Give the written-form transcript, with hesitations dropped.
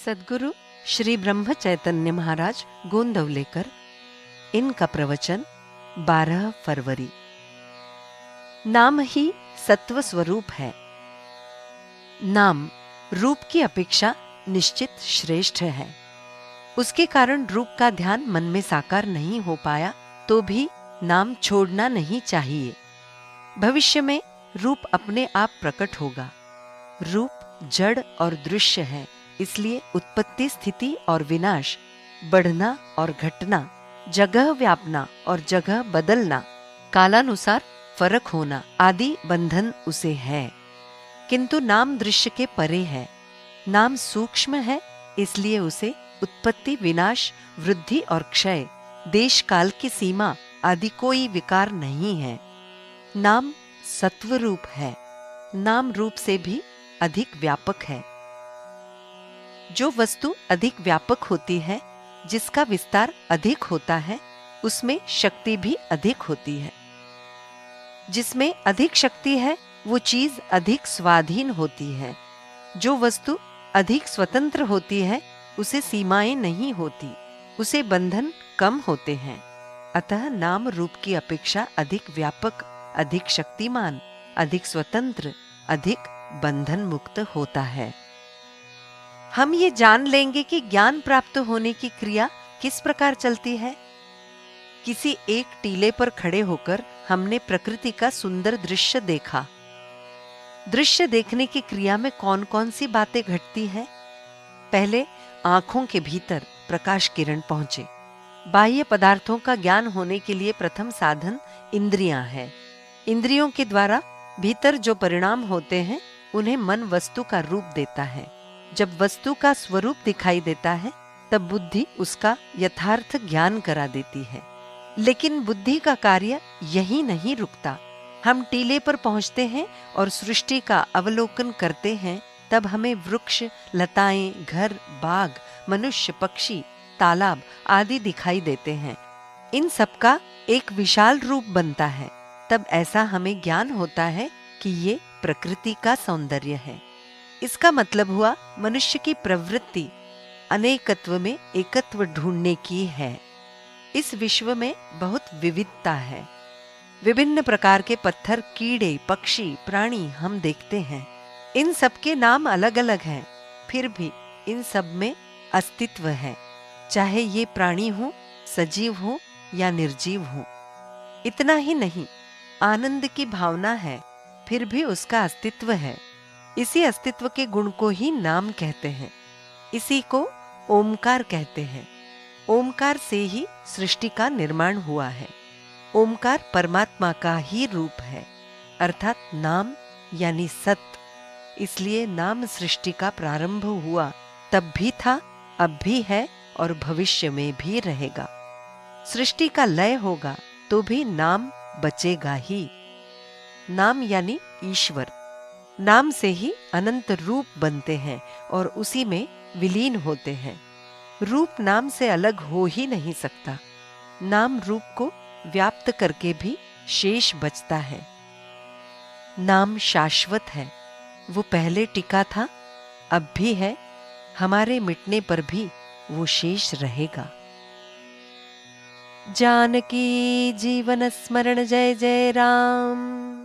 सद्गुरु श्री ब्रह्म चैतन्य महाराज गोंदवलेकर। इनका प्रवचन 12 फरवरी। नाम ही सत्व स्वरूप है। नाम रूप की अपेक्षा निश्चित श्रेष्ठ है। उसके कारण रूप का ध्यान मन में साकार नहीं हो पाया तो भी नाम छोड़ना नहीं चाहिए। भविष्य में रूप अपने आप प्रकट होगा। रूप जड़ और दृश्य है, इसलिए उत्पत्ति, स्थिति और विनाश, बढ़ना और घटना, जगह व्यापना और जगह बदलना, कालानुसार फर्क होना आदि बंधन उसे है। किंतु नाम दृश्य के परे है। नाम सूक्ष्म है, इसलिए उसे उत्पत्ति, विनाश, वृद्धि और क्षय, देश काल की सीमा आदि कोई विकार नहीं है। नाम सत्व रूप है। नाम रूप से भी अधिक व्यापक है। जो वस्तु अधिक व्यापक होती है, जिसका विस्तार अधिक होता है, उसमें शक्ति भी अधिक होती है। जिसमें अधिक शक्ति है वो चीज अधिक स्वाधीन होती है। जो वस्तु अधिक स्वतंत्र होती है उसे सीमाएं नहीं होती, उसे बंधन कम होते हैं। अतः नाम रूप की अपेक्षा अधिक व्यापक, अधिक शक्तिमान, अधिक स्वतंत्र, अधिक बंधन मुक्त होता है। हम ये जान लेंगे कि ज्ञान प्राप्त होने की क्रिया किस प्रकार चलती है। किसी एक टीले पर खड़े होकर हमने प्रकृति का सुंदर दृश्य देखा। दृश्य देखने की क्रिया में कौन कौन सी बातें घटती है। पहले आंखों के भीतर प्रकाश किरण पहुंचे। बाह्य पदार्थों का ज्ञान होने के लिए प्रथम साधन इंद्रियां है। इंद्रियों के द्वारा भीतर जो परिणाम होते हैं उन्हें मन वस्तु का रूप देता है। जब वस्तु का स्वरूप दिखाई देता है तब बुद्धि उसका यथार्थ ज्ञान करा देती है। लेकिन बुद्धि का कार्य यही नहीं रुकता। हम टीले पर पहुंचते हैं और सृष्टि का अवलोकन करते हैं, तब हमें वृक्ष, लताएं, घर, बाग, मनुष्य, पक्षी, तालाब आदि दिखाई देते हैं। इन सबका एक विशाल रूप बनता है। तब ऐसा हमें ज्ञान होता है कि ये प्रकृति का सौंदर्य है। इसका मतलब हुआ मनुष्य की प्रवृत्ति अनेकत्व में एकत्व ढूंढने की है। इस विश्व में बहुत विविधता है। विभिन्न प्रकार के पत्थर, कीड़े, पक्षी, प्राणी हम देखते हैं। इन सब के नाम अलग अलग हैं, फिर भी इन सब में अस्तित्व है। चाहे ये प्राणी हो, सजीव हो या निर्जीव हो। इतना ही नहीं, आनंद की भावना है, फिर भी उसका अस्तित्व है। इसी अस्तित्व के गुण को ही नाम कहते हैं। इसी को ओमकार कहते हैं। ओमकार से ही सृष्टि का निर्माण हुआ है। ओमकार परमात्मा का ही रूप है, अर्थात नाम यानी सत्य। इसलिए नाम सृष्टि का प्रारंभ हुआ, तब भी था, अब भी है और भविष्य में भी रहेगा। सृष्टि का लय होगा तो भी नाम बचेगा ही। नाम यानी ईश्वर। नाम से ही अनंत रूप बनते हैं और उसी में विलीन होते हैं। रूप नाम से अलग हो ही नहीं सकता। नाम रूप को व्याप्त करके भी शेष बचता है। नाम शाश्वत है। वो पहले टिका था, अब भी है, हमारे मिटने पर भी वो शेष रहेगा। जानकी जीवन स्मरण जय जय राम।